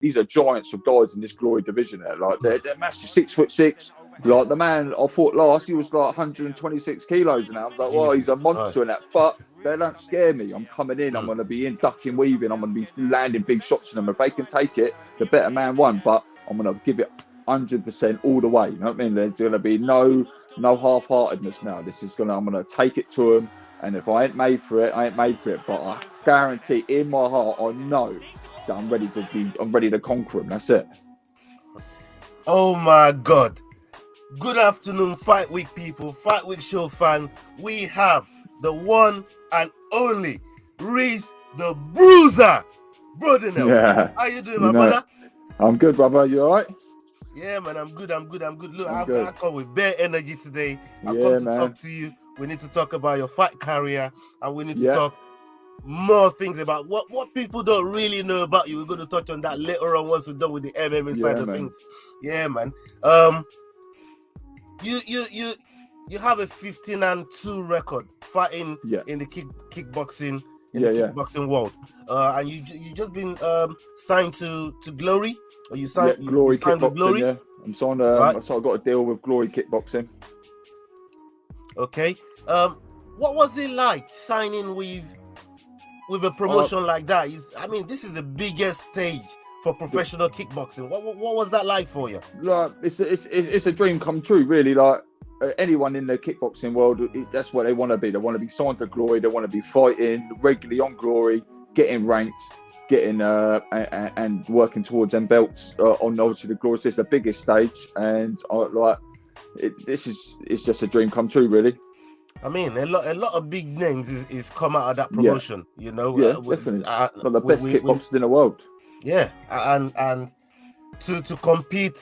these are giants of guys in this glory division there. Like they're massive, 6'6". Like the man I fought last, he was like 126 kilos, and I was like, well, he's a monster in that. But they don't scare me. I'm coming in. I'm going to be in ducking, weaving. I'm going to be landing big shots on them. If they can take it, the better man won. But I'm going to give it 100% all the way. You know what I mean? There's going to be no half-heartedness now. I'm going to take it to them. And if I ain't made for it, I ain't made for it. But I guarantee, in my heart, I know that I'm ready to conquer them. That's it. Oh my God! Good afternoon, Fight Week people, Fight Week show fans. We have the one and only Rhys the Bruza Brudenell. Yeah. How you doing, my brother? I'm good, brother. You all right? Yeah, man. I'm good. Look, I come with bare energy today. I've come to talk to you. We need to talk about your fight career, and we need to talk more things about what people don't really know about you. We're going to touch on that later on once we're done with the MMA side of things. Yeah, man. You have a 15-2 record fighting in the kickboxing kickboxing world, and you just been signed to Glory, or you signed Glory you signed Kickboxing. Glory? Yeah, I'm signed. Right. So I got a deal with Glory Kickboxing. Okay. What was it like signing with a promotion like that? This is the biggest stage for professional kickboxing. What was that like for you? Like it's a dream come true, really. Like anyone in the kickboxing world, that's what they want to be. They want to be signed to Glory. They want to be fighting regularly on Glory, getting ranked, getting and working towards them belts on obviously the Glory. It's the biggest stage, and it's just a dream come true, really. I mean, a lot of big names is come out of that promotion, you know. Definitely. Like the best kickboxers in the world. Yeah, and to compete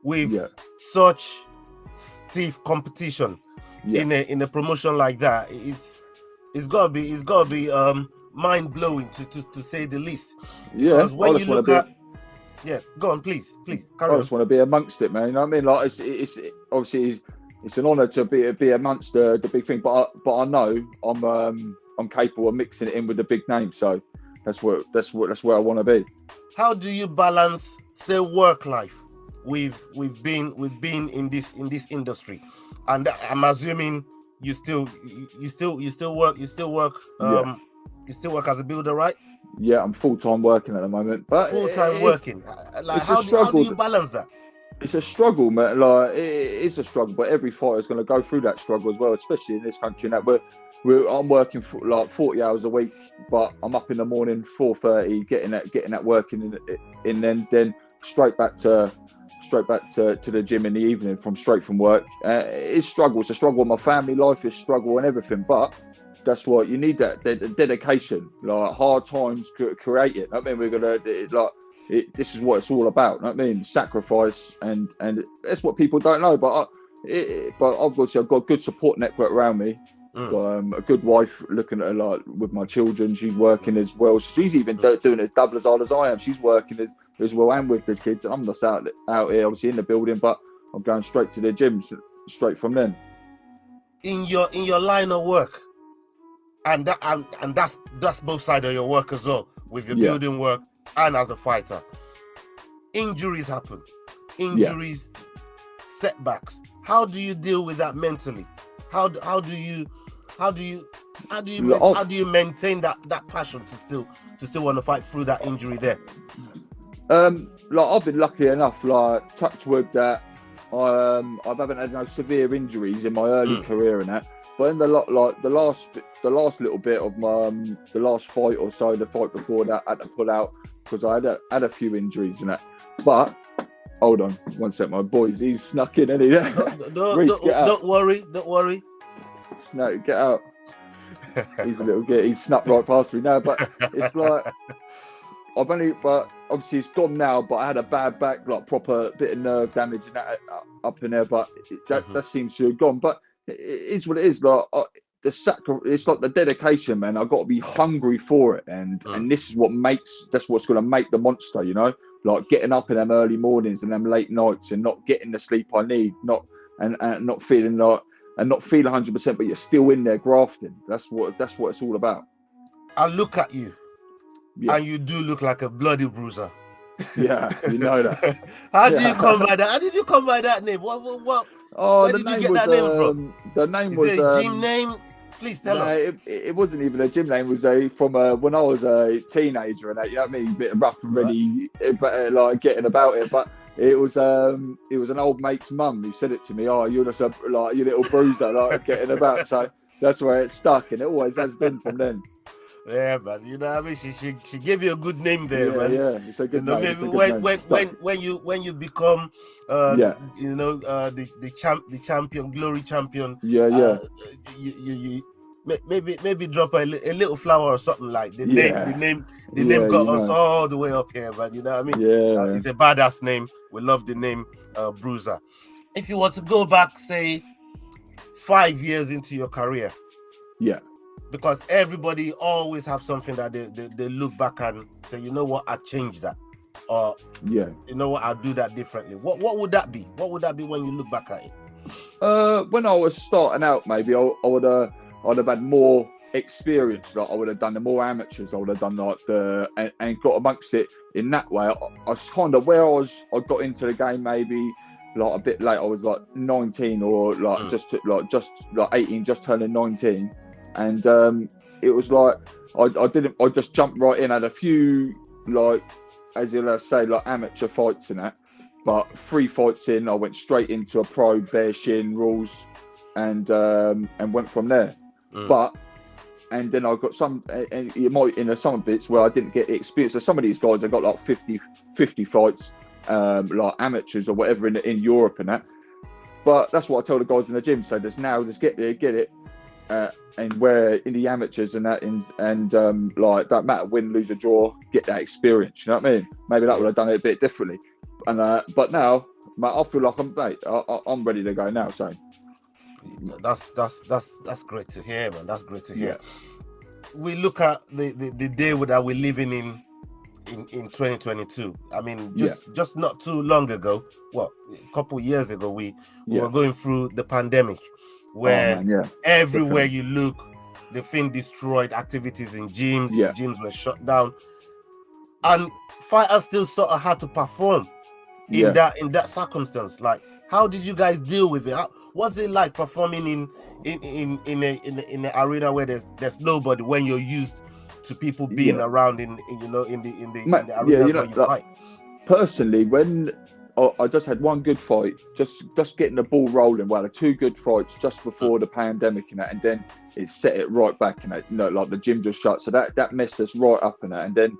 with such stiff competition in a promotion like that, it's gotta be mind blowing to say the least. Yeah, because when you look at go on, please carry on. I just want to be amongst it, man. You know what I mean? Like it's obviously it's an honour to be amongst the big thing, but I know I'm capable of mixing it in with the big names. So that's where I want to be. How do you balance, say, work life with being in this industry? And I'm assuming you still work as a builder, right? Yeah, I'm full-time working at the moment. But full-time working. Like how do you balance that? It's a struggle, man. Like it's a struggle, but every fighter is going to go through that struggle as well, especially in this country. And that I'm working for like 40 hours a week, but I'm up in the morning 4:30, getting that working in then straight back to the gym in the evening straight from work. It's struggle. It's a struggle in my family life. It's struggle and everything, but that's what you need. That dedication. Like hard times create it. I mean, we're gonna this is what it's all about. You know what I mean? Sacrifice and that's what people don't know. But obviously I've got a good support network around me. A good wife looking at her like with my children. She's working as well. She's even doing as double as hard as I am. She's working as well and with the kids. And I'm just out here, obviously in the building, but I'm going straight to the gym, straight from then. In your line of work, and that's both sides of your work as well, with your building work and as a fighter. Injuries happen. Setbacks. How do you deal with that mentally? How do you maintain that passion to still want to fight through that injury there? I've been lucky enough, like touch wood, that I haven't had no severe injuries in my early career and that. But in the last little bit of my the last fight or so, the fight before that, I had to pull out because I had a few injuries and that. But hold on, one sec, my boys, he's snuck in, isn't he? Don't worry. Snuck, get out. He's a little git. He's snuck right past me now. But it's like but obviously it's gone now. But I had a bad back, like proper bit of nerve damage and that up in there. But that seems to have gone. But it is what it is. Like it's like the dedication, man. I've got to be hungry for it, and this is that's what's going to make the monster, you know. Like getting up in them early mornings and them late nights and not getting the sleep I need, not feeling 100%, but you're still in there grafting. That's what it's all about. I look at you, and you do look like a bloody bruiser. Yeah, you know that. How do you come by that? How did you come by that name? What? Oh, Where did you get that name from? The name Is was it a gym name? Please tell us. It wasn't even a gym name. It was from when I was a teenager and that. You know what I mean? A bit rough and ready, but like getting about it. But it was an old mate's mum who said it to me. Oh, you're just like your little bruiser, like getting about. So that's where it stuck, and it always has been from then. Yeah, man. You know what I mean? She gave you a good name there, man. Yeah, it's a good name. Maybe when you become the champion, glory champion. Yeah. You maybe drop a little flower or something like the name got us all the way up here, man. You know what I mean? Yeah. It's a badass name. We love the name Bruza. If you were to go back, say 5 years into your career. Yeah. Because everybody always have something that they look back and say, you know what, I changed that, or you know what, I'll do that differently. What would that be? What would that be when you look back at it? When I was starting out, maybe I'd have had more experience. Like I would have done the more amateurs. I would have done and got amongst it in that way. I was kind of I got into the game maybe like a bit late. I was like 19 or just 18, just turning 19. And it was like I just jumped right in. I had a few, like, as you'll say, like amateur fights and that, but 3 fights in, I went straight into a pro, bare shin rules, and went from there. And then I got some, and you might in some bits where I didn't get experience. So some of these guys have got like 50 fights, like amateurs or whatever in Europe and that. But that's what I tell the guys in the gym. So just get there, get it. And where in the amateurs and that, and like that matter, win, lose, or draw, get that experience. You know what I mean? Maybe that would have done it a bit differently. And but now, mate, I feel like I'm ready to go now. So that's great to hear, man. That's great to hear. We look at the day that we're living in 2022. I mean, just not too long ago, a couple of years ago, we were going through the pandemic. Where everywhere you look, the thing destroyed activities in gyms. Gyms were shut down, and fighters still sort of had to perform in that circumstance. Like, how did you guys deal with it? What's it like performing in an arena where there's nobody when you're used to people being around in the arenas where you fight? Personally, when I just had one good fight, just getting the ball rolling. Well, 2 good fights just before the pandemic and that, and then it set it right back and that. Like the gyms were shut, so that messed us right up and that. And then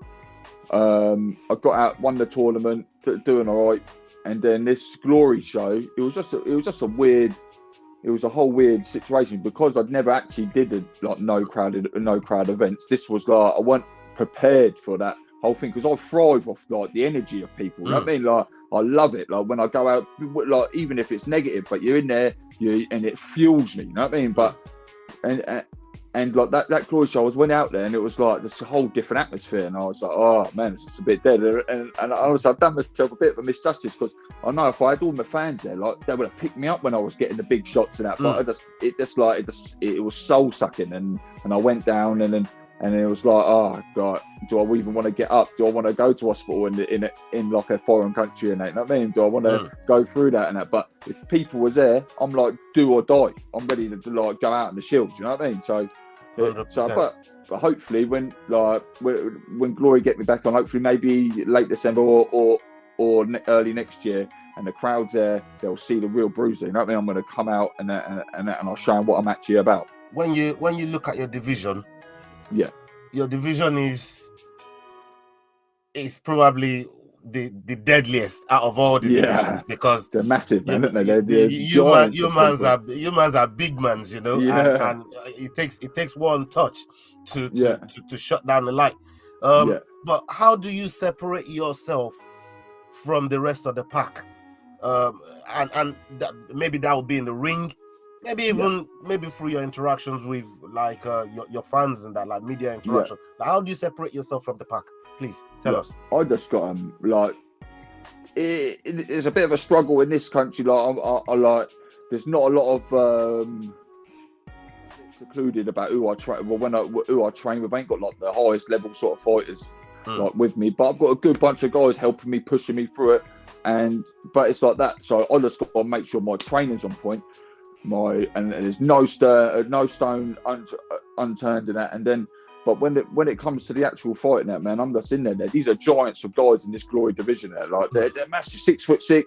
I got out, won the tournament, doing all right. And then this glory show, it was just a weird. It was a whole weird situation because I'd never actually did no crowd events. This was like I wasn't prepared for that whole thing because I thrive off like the energy of people. You know what I mean? Like I love it. Like when I go out, like even if it's negative, but you're in there, and it fuels me. You know what I mean? But and like that glory show, I went out there and it was like this whole different atmosphere, and I was like, oh man, it's just a bit dead. And I've done myself a bit of a misjustice because I know if I had all my fans there, like they would have picked me up when I was getting the big shots and that. But it was soul sucking, and I went down and it was like, oh God, do I even want to get up? Do I want to go to hospital in like a foreign country and that? You know what I mean? Do I want to go through that and that? But if people was there, I'm like, do or die. I'm ready to like go out in the shield. You know what I mean? So but hopefully when Glory get me back on, hopefully maybe late December or early next year, and the crowd's there, they'll see the real Bruza. You know what I mean? I'm going to come out and I'll show them what I'm actually about. When you look at your division. Your division is probably the deadliest out of all the divisions because they're massive, man, aren't they? Humans are big mans, you know, and it takes one touch to shut down the light. But how do you separate yourself from the rest of the pack? And maybe that would be in the ring. Maybe even maybe through your interactions with like your fans and that, like media interaction. Like, how do you separate yourself from the pack? Please tell us. I just got like it's a bit of a struggle in this country. Like I like there's not a lot of secluded about who I train. Well, who I train with, I ain't got like the highest level sort of fighters like with me, but I've got a good bunch of guys helping me, pushing me through it. But it's like that. So I just got to make sure my training's on point. And there's no stone unturned in that. And then, but when it comes to the actual fighting, that man, I'm just in there. These are giants of guys in this glory division. There, like they're massive, 6'6".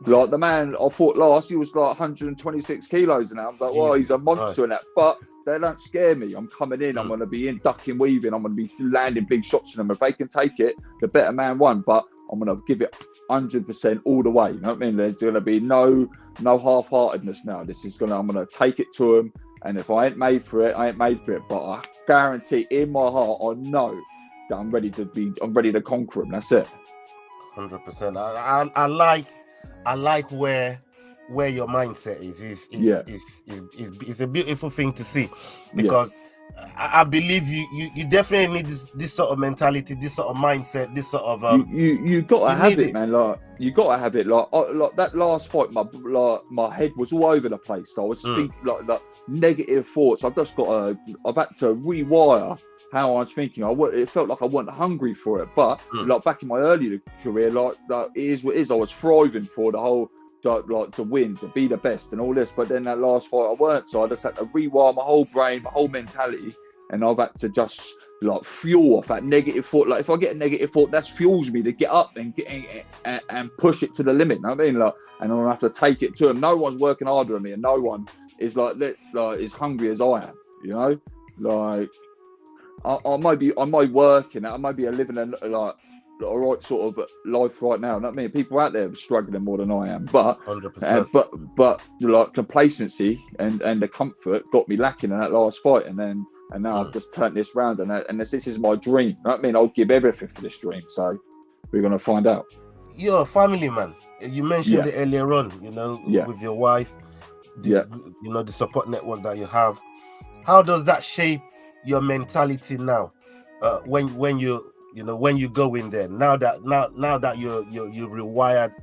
Like the man I fought last, he was like 126 kilos, and I was like, well, he's a monster in that. But they don't scare me. I'm coming in. I'm going to be in ducking, weaving. I'm going to be landing big shots on them. If they can take it, the better man won. But I'm going to give it 100% all the way. You know what I mean? There's going to be no half-heartedness now. I'm going to take it to them. And if I ain't made for it, I ain't made for it. But I guarantee in my heart, I know that I'm ready to conquer them. That's it. 100%. I like where your mindset is. It's a beautiful thing to see, because I believe you definitely need this sort of mentality, this sort of mindset, this sort of you gotta have it, man. Like you gotta have it. Like that last fight, my head was all over the place. So I was thinking like negative thoughts. I've had to rewire how I was thinking. It felt like I wasn't hungry for it, but like back in my earlier career, like it is what it is. I was thriving for the whole. Like to win, to be the best and all this, but then that last fight I weren't, so I just had to rewire my whole brain, my whole mentality, and I've had to just like fuel off that negative thought. Like if I get a negative thought, that fuels me to get up and push it to the limit. You know what I mean? Like, and I have to take it to them. No one's working harder than me, and no one is like as hungry as I am. You know, like I might be working, I might be living a right sort of life right now. Not me. People out there are struggling more than I am, but 100%. But like complacency and the comfort got me lacking in that last fight, and now I've just turned this round, and this is my dream. You know what I mean? I'll give everything for this dream. So we're gonna find out. You're a family man. You mentioned it earlier on. You know, with your wife. You know, the support network that you have. How does that shape your mentality now? When you go in there, now that you've rewired,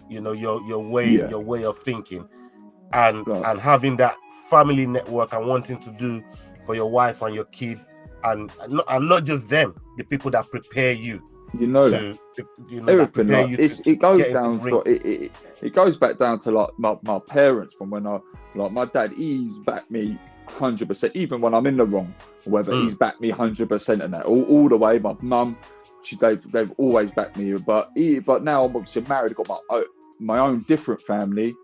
you know, your way of thinking, and having that family network and wanting to do for your wife and your kid, and not just them, the people that prepare you. You know that. Everything like, it goes back down to like my parents from when my dad, he's backed me 100%, even when I'm in the wrong, whether he's backed me 100% and that all the way. My mum, they've always backed me, but now I'm obviously married, got my own different family.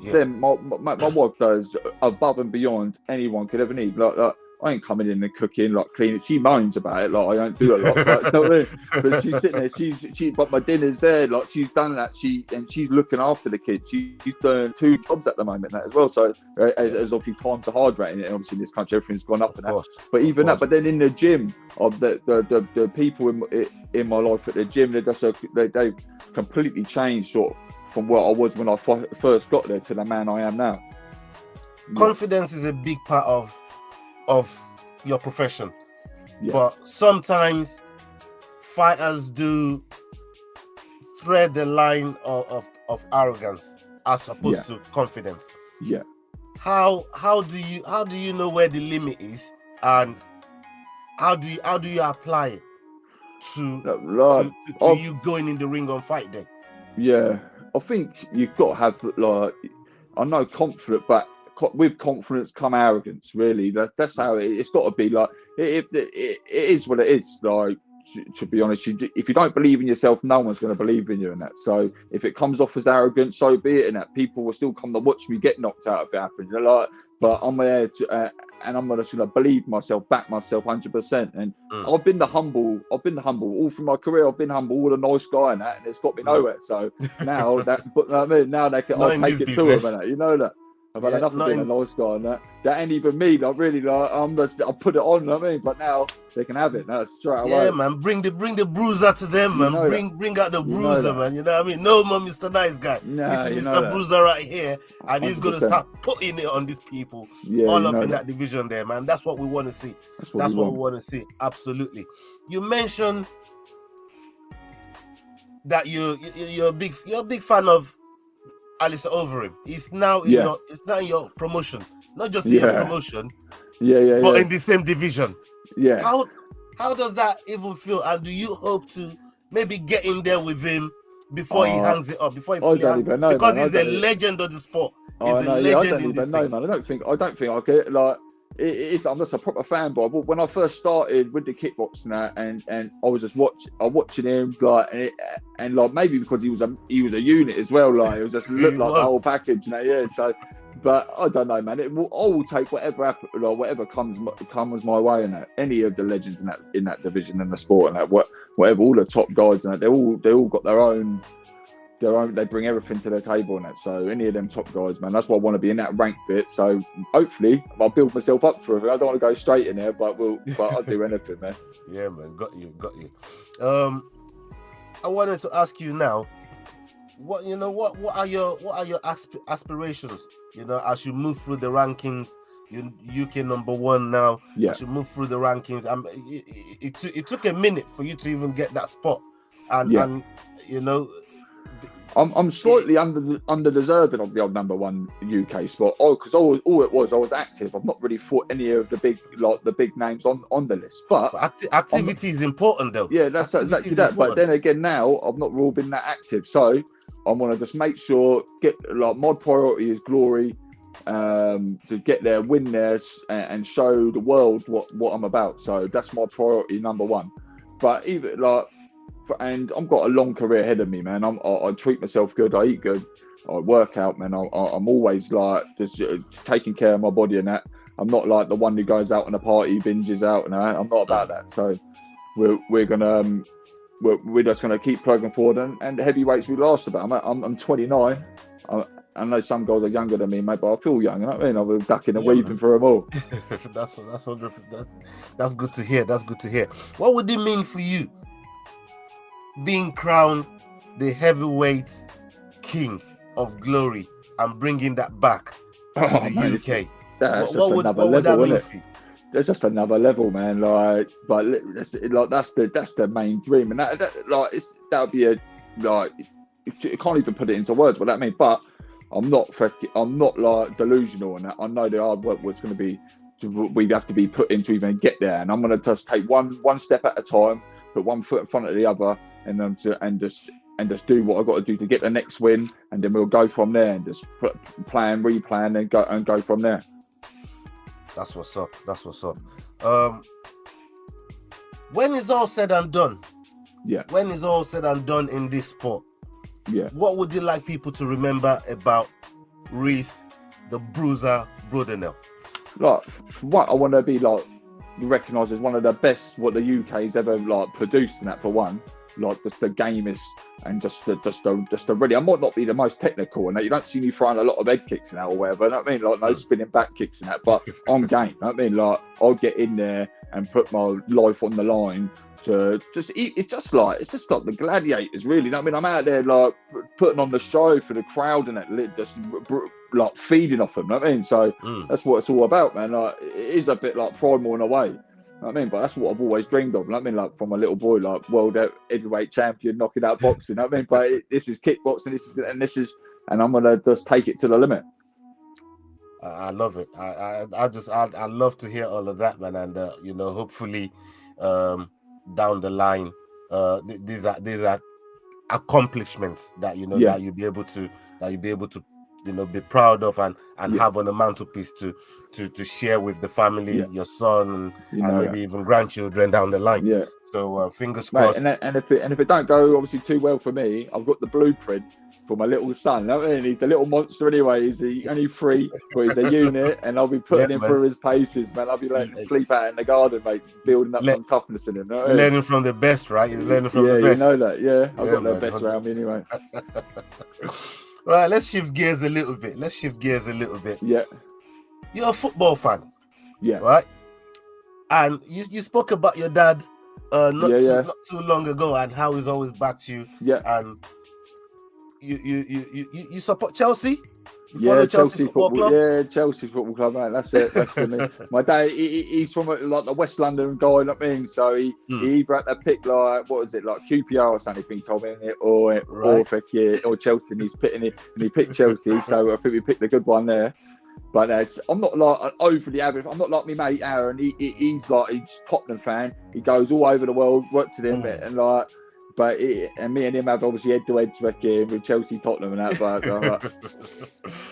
Then my wife does above and beyond anyone could ever need. Like I ain't coming in and cooking, like cleaning. She moans about it, like I don't do a lot. But, you know what I mean? But she's sitting there. But my dinner's there. Like she's done that. She's looking after the kids. She's doing 2 jobs at the moment as well. So as obviously times are hard right, and obviously in this country everything's gone up and that. But even that. But then in the gym, of the people in my life at the gym, they've completely changed sort of from what I was when I first got there to the man I am now. Confidence is a big part of your profession, but sometimes fighters do thread the line of arrogance as opposed to confidence. How do you know where the limit is, and how do you apply it to you going in the ring on fight day? I think you've got to have, like, I know confident, but with confidence come arrogance. Really, that's how it's got to be. Like it is what it is. Like to be honest, if you don't believe in yourself, no one's going to believe in you in that. So if it comes off as arrogance, so be it. And that people will still come to watch me get knocked out if it happens. They're like, but I'm there and I'm going to believe myself, back myself 100%. And I've been the humble all through my career. I've been humble, all the nice guy and that, and it's got me nowhere. So now now they can I'll take it to them and that. You know that. I've had enough of being a nice guy and that ain't even me. Like really, like I'll put it on. You know what I mean, but now they can have it. Now straight away. Yeah, man. Bring the Bruza to them, man. Bring out the Bruza, man. You know what I mean? No more Mr. Nice Guy. This is Mr. Bruza right here, and 100%. He's gonna start putting it on these people all up in that division there, man. That's what we want to see. That's what we want to see. Absolutely. You mentioned that you're a big fan of Alistar Overeem. It's now in your promotion, not just in your promotion, but in the same division. How How does that even feel? And do you hope to maybe get in there with him before he hangs it up? Before he fully hangs it up? Because he's a legend of the sport. He's a legend in this thing. Man. I don't think I get like. I'm just a proper fan, but when I first started with the kickboxing and I was just watching him and maybe because he was a unit as well, like it was just looked like the whole package, So, but I don't know, man. I will take whatever comes my way in that. Any of the legends in that division in the sport and that whatever, all the top guys and that, they all got their own. They bring everything to the table and that. So any of them top guys, man, that's why I want to be in that rank bit. So hopefully I'll build myself up for it. I don't want to go straight in there, but I'll do anything, man. Yeah, man, got you. I wanted to ask you now, what are your aspirations? As you move through the rankings, UK number 1 now. Yeah. As you move through the rankings, it took a minute for you to even get that spot, and I'm slightly under deserving of the old number 1 UK spot. Because all it was, I was active. I've not really fought any of the big names on the list. But activity is important, though. Yeah, that's exactly that. But then again, now I've not really been that active. So I want to just make sure my priority is glory, to get there, win there, and show the world what I'm about. So that's my priority number 1. But even and I've got a long career ahead of me, man. I treat myself good. I eat good. I work out, man. I'm always just taking care of my body and that. I'm not like the one who goes out on a party, binges out, and that. I'm not about that. So we're just gonna keep plugging forward, and the heavyweights we last about. I'm 29. I know some guys are younger than me, mate, but I feel young. You know what I mean? I've been ducking and weaving for them all. That's good to hear. That's good to hear. What would it mean for you, being crowned the heavyweight king of glory and bringing that back to the UK? What would that mean for you? There's just another level, man. That's the main dream, and that would be you can't even put it into words what that means. But I'm not delusional, and I know the hard work was going to be. We'd have to be put in to even get there, and I'm going to just take one step at a time, put one foot in front of the other, and just do what I've got to do to get the next win, and then we'll go from there and just replan, and go from there. That's what's up. When it's all said and done, when it's all said and done in this sport, what would you like people to remember about Rhys, the Bruza Brudenell? What I want to be recognised as one of the best what the UK's ever produced in that, for one. Just the game is, and just the really, I might not be the most technical, and you don't see me throwing a lot of head kicks and that or whatever. You know what I mean? No spinning back kicks and that, but I'm game. You know what I mean? I'll get in there and put my life on the line to just eat. It's just like the gladiators, really. You know what I mean? I'm out there putting on the show for the crowd and that, just feeding off them. You know what I mean? So that's what it's all about, man. It is a bit primal in a way. You know what I mean? But that's what I've always dreamed of. You know what I mean? From a little boy, world heavyweight champion, knocking out boxing. You know what I mean? But this is kickboxing. And I'm gonna just take it to the limit. I love it. I love to hear all of that, man. And hopefully, down the line, these are accomplishments that that you'll be able to be proud of and have on the mantelpiece to share with the family, your son, and maybe even grandchildren down the line. Yeah. So fingers crossed. And if it don't go obviously too well for me, I've got the blueprint for my little son. You know what I mean? He's a little monster anyway. He's only 3, but he's a unit, and I'll be putting him through his paces, man. I'll be letting him sleep out in the garden, mate, building up some toughness in him. You know what learning from the best, right? He's learning from the best. You know that, I've got the best around me anyway. Right, let's shift gears a little bit. Yeah. You're a football fan. Yeah. Right? And you spoke about your dad not too long ago, and how he's always backed you. Yeah. And you support Chelsea? Chelsea Football Club? Yeah, Chelsea Football Club, mate. That's it. That's for me. My dad, he's from the West London guy, you know what I mean? So he either had to pick QPR or something, he told me, or Chelsea, and he picked Chelsea. So I think we picked a good one there. But I'm not like an overly average. I'm not like my mate Aaron. He's Tottenham fan. He goes all over the world, works with him, and like. But and me and him have obviously head-to-head record with Chelsea, Tottenham, and that.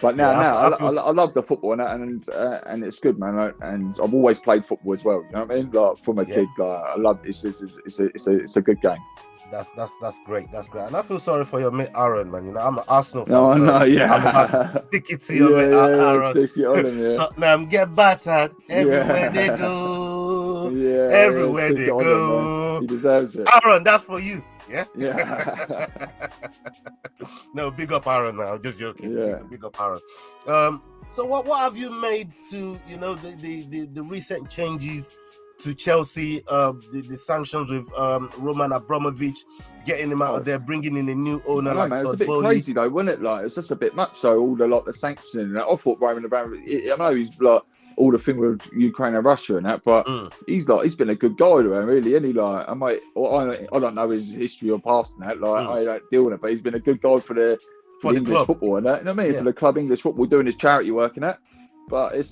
But now I love the football and it's good, man. And I've always played football as well. You know what I mean? Like from a kid, like I love this. It's a good game. That's great. That's great. And I feel sorry for your mate Aaron, man. You know, I'm an Arsenal fan. I'm about to stick it to your mate Aaron. Stick it on him, Tottenham get battered everywhere they go. Everywhere they go. He deserves it. Aaron, that's for you. Yeah. No, big up Aaron. Man. I'm just joking. Yeah. Big up Aaron. So what have you made to the recent changes to Chelsea, the sanctions with Roman Abramovich, getting him out of there, bringing in a new owner? Man, it's a bit crazy though, wasn't it? Like it's just a bit much. So all the sanctioning. I thought Roman Abramovich. I know he's like all the thing with Ukraine and Russia and that, but he's been a good guy to him, really. And I don't know his history or past and that. Like I don't deal with it, but he's been a good guy for the English club. Football and that. You know what I mean? For the club English football, doing his charity work and that. But it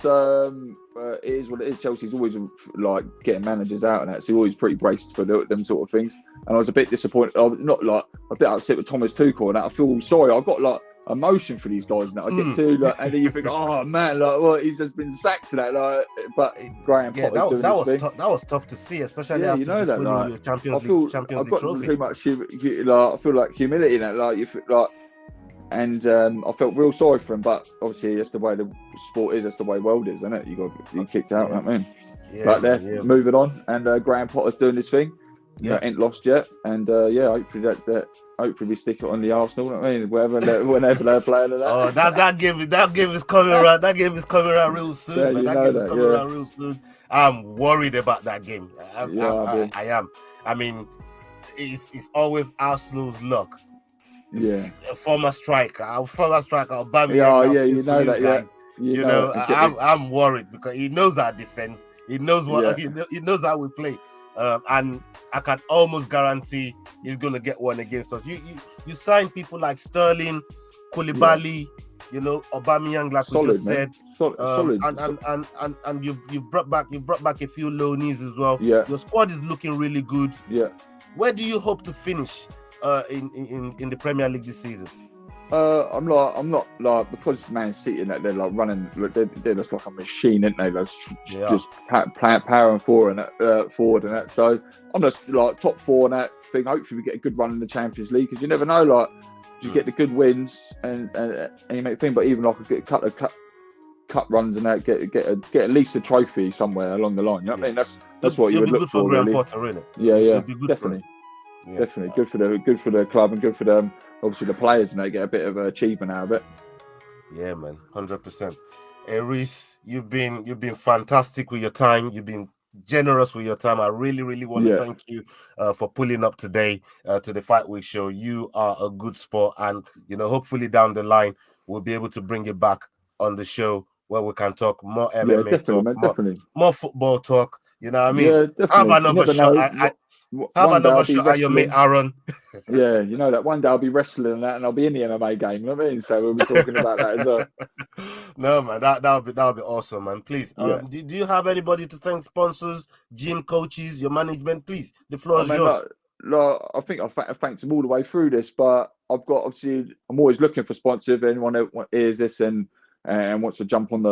is what it is. Chelsea's always like getting managers out and that, so always pretty braced for them sort of things. And I was a bit disappointed. I was not like a bit upset with Thomas Tuchel and that. I feel sorry. I've got like emotion for these guys now. I get to and then you think, oh man, like well, he's just been sacked to that. Like, but Graham Potter's doing that his thing. That was tough to see, especially after winning your Champions League trophy. Too much. I feel like humility in that. Like you feel like. And I felt real sorry for him, but obviously that's the way the sport is. That's the way the world is, isn't it? You got to be kicked out, I mean. But they're moving on, and Graham Potter's doing his thing. Ain't lost yet, and hopefully hopefully we stick it on the Arsenal. I mean, whenever they're playing that. Oh, that game is coming around. That game is coming around real soon. Man. That game is coming around real soon. I'm worried about that game. I am. I mean, it's always Arsenal's luck. Yeah, a former striker, Aubameyang. Yeah, you know that. Guys. Yeah, you know I'm worried because he knows our defense. He knows what he knows how we play, and I can almost guarantee he's going to get one against us. You sign people like Sterling, Koulibaly, Aubameyang, like we just said, solid. And you've brought back a few loanees as well. Yeah, your squad is looking really good. Yeah, where do you hope to finish in the Premier League this season? I'm not like, because Man City and that they're like running, they're just like a machine, aren't they? Just powering forward and that. So I'm just like top four and that thing. Hopefully we get a good run in the Champions League, because you never know, like you get the good wins and you make a thing, but even like a couple of cup runs and that, get at least a trophy somewhere along the line. You know what I mean? That's what you would look for. Graham Potter, really. Yeah, definitely. Yeah. Definitely good for the club and good for them. Obviously the players, and they get a bit of achievement out of it. Yeah, man, 100%. Hey, Rhys, you've been fantastic with your time. You've been generous with your time. I really, really want to thank you for pulling up today to the Fight Week show. You are a good sport, and hopefully down the line we'll be able to bring you back on the show where we can talk more MMA talk, more football talk. You know what I mean? Yeah, definitely. Have another shot. Have another shot at your mate Aaron. Yeah, you know that one day I'll be wrestling and that, and I'll be in the MMA game. You know what I mean? So we'll be talking about that as well. No, man, that'll be awesome, man. Please, do you have anybody to thank? Sponsors, gym coaches, your management? Please, the floor is yours. I think I've thanked them all the way through this, but I'm always looking for sponsors. If anyone hears this and wants to jump on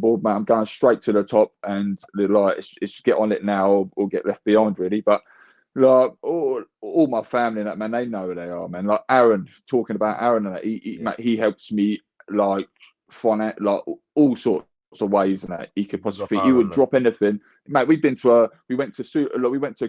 board, man, I'm going straight to the top, and like it's get on it now or get left behind, really. But like all my family and that, man, they know who they are, man. Like Aaron, talking about Aaron and that, he helps me like find like all sorts of ways and that he could possibly. He would drop anything, mate. We went to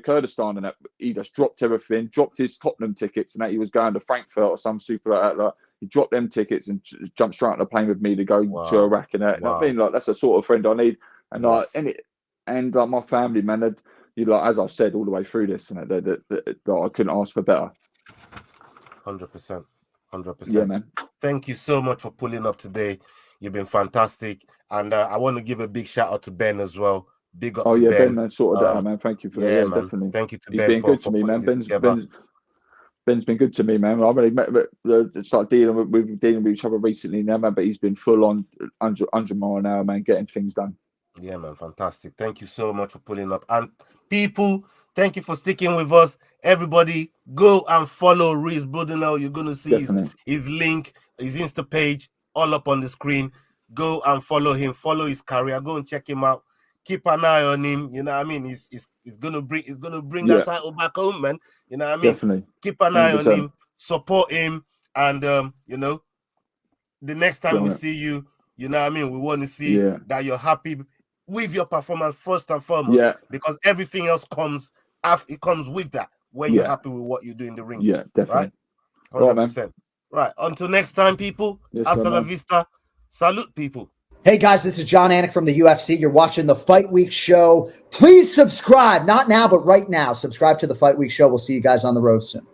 Kurdistan and that. He just dropped everything, dropped his Tottenham tickets and that. He was going to Frankfurt or some super like that. Like he dropped them tickets and jumped straight on the plane with me to go to Iraq and that. You know what I mean? Like that's the sort of friend I need. And like like my family, man. Like as I've said all the way through this, and that I couldn't ask for better. 100%. Yeah, man. Thank you so much for pulling up today. You've been fantastic, and I want to give a big shout out to Ben as well. Big up to Ben. Ben, man, sorted that out, man. Thank you for that. Yeah, man. Definitely. Thank you to He's Ben been for good to me, man. Ben's been good to me, man. I've only met, started dealing with each other recently now, man. But he's been full on 100 mile an hour, man, getting things done. Yeah, man, fantastic. Thank you so much for pulling up. And people, thank you for sticking with us. Everybody, go and follow Rhys Brudenell. You're gonna see his link, his Insta page, all up on the screen. Go and follow him. Follow his career. Go and check him out. Keep an eye on him. You know what I mean? He's gonna bring that title back home, man. You know what I mean? Definitely. Keep an eye on him. Support him, and you know, the next time we see you, you know what I mean? We want to see that you're happy with your performance first and foremost, because everything else comes after. It comes with that when you're happy with what you do in the ring. Yeah, definitely. Right, 100%. Right. Until next time, people. Hasta la vista. Salute, people. Hey guys, this is John Anik from the UFC. You're watching the Fight Week Show. Please subscribe. Not now, but right now. Subscribe to the Fight Week Show. We'll see you guys on the road soon.